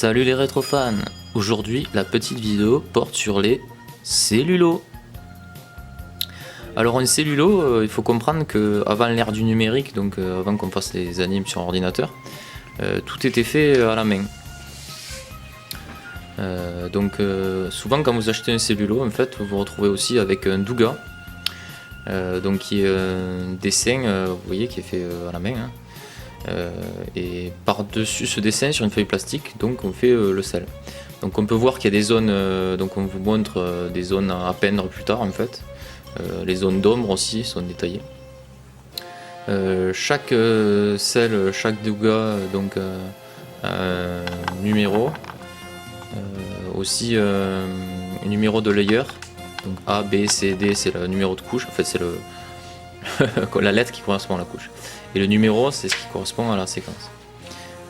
Salut les rétrofans. Aujourd'hui la petite vidéo porte sur les cellulos. Alors un cellulo, il faut comprendre qu'avant l'ère du numérique, donc avant qu'on fasse les animes sur ordinateur, tout était fait à la main. Souvent quand vous achetez un cellulo, en fait, vous vous retrouvez aussi avec un douga, donc qui est un dessin, vous voyez, qui est fait à la main. Hein. Et par-dessus ce dessin sur une feuille plastique, donc on fait le sel. Donc on peut voir qu'il y a des zones, donc on vous montre des zones à peindre plus tard en fait. Les zones d'ombre aussi sont détaillées. Chaque sel, chaque douga donc un numéro, aussi un numéro de layer. Donc A, B, C, D c'est le numéro de couche, en fait c'est le la lettre qui correspond à la couche. Et le numéro, c'est ce qui correspond à la séquence.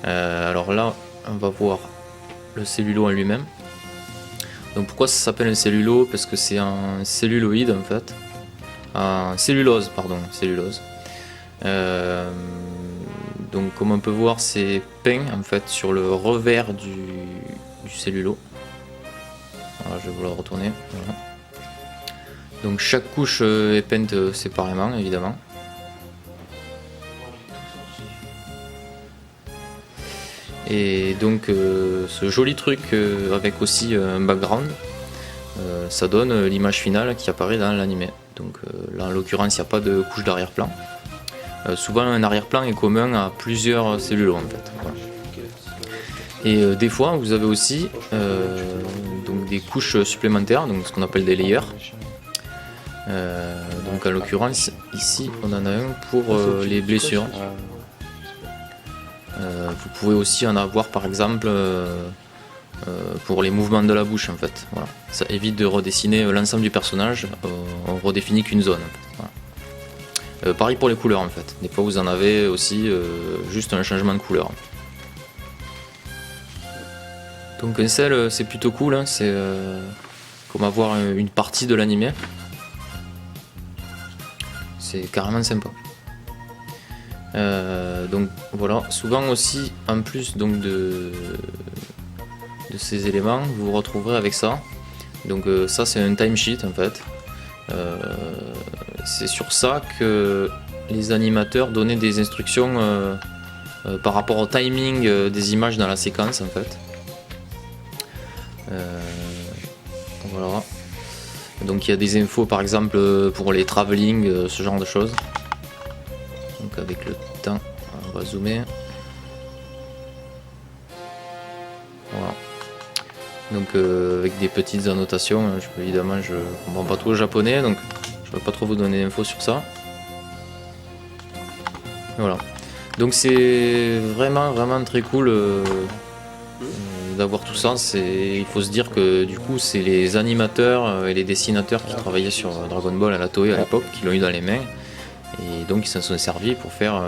Alors là, on va voir le cellulo en lui-même. Donc pourquoi ça s'appelle un cellulo? Parce que c'est un celluloïde en fait. Un cellulose, pardon, cellulose. Donc comme on peut voir, c'est peint en fait sur le revers du cellulo. Voilà, je vais vous le retourner. Voilà. Donc chaque couche est peinte séparément, évidemment. Et donc ce joli truc avec aussi un background, ça donne l'image finale qui apparaît dans l'animé. Donc là en l'occurrence il n'y a pas de couche d'arrière-plan. Souvent un arrière-plan est commun à plusieurs cellulos en fait. Voilà. Et des fois vous avez aussi donc des couches supplémentaires, donc ce qu'on appelle des layers. Donc en l'occurrence ici on en a un pour les blessures. Vous pouvez aussi en avoir par exemple pour les mouvements de la bouche en fait. Voilà. Ça évite de redessiner l'ensemble du personnage, on redéfinit qu'une zone. En fait. Voilà. Pareil pour les couleurs en fait. Des fois vous en avez aussi juste un changement de couleur. Donc un sel c'est plutôt cool, hein. C'est comme avoir une partie de l'animé. C'est carrément sympa. Donc voilà, souvent aussi en plus donc de ces éléments vous vous retrouverez avec ça. Donc ça c'est un timesheet en fait. C'est sur ça que les animateurs donnaient des instructions par rapport au timing des images dans la séquence en fait. Voilà. Donc il y a des infos par exemple pour les travelling, ce genre de choses. Donc avec le temps, on va zoomer. Voilà. Donc avec des petites annotations, évidemment je comprends pas trop le japonais, donc je ne vais pas trop vous donner d'infos sur ça. Voilà. Donc c'est vraiment très cool d'avoir tout ça. Il faut se dire que du coup c'est les animateurs et les dessinateurs qui travaillaient sur Dragon Ball à la Toei à l'époque qui l'ont eu dans les mains. Et donc ils s'en sont servis pour faire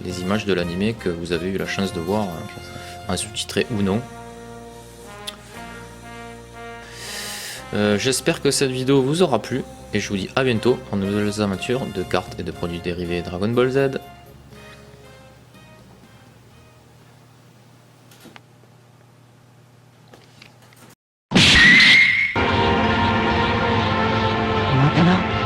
les images de l'animé que vous avez eu la chance de voir, en sous-titré ou non. J'espère que cette vidéo vous aura plu et je vous dis à bientôt pour de nouvelles aventures de cartes et de produits dérivés Dragon Ball Z. Maintenant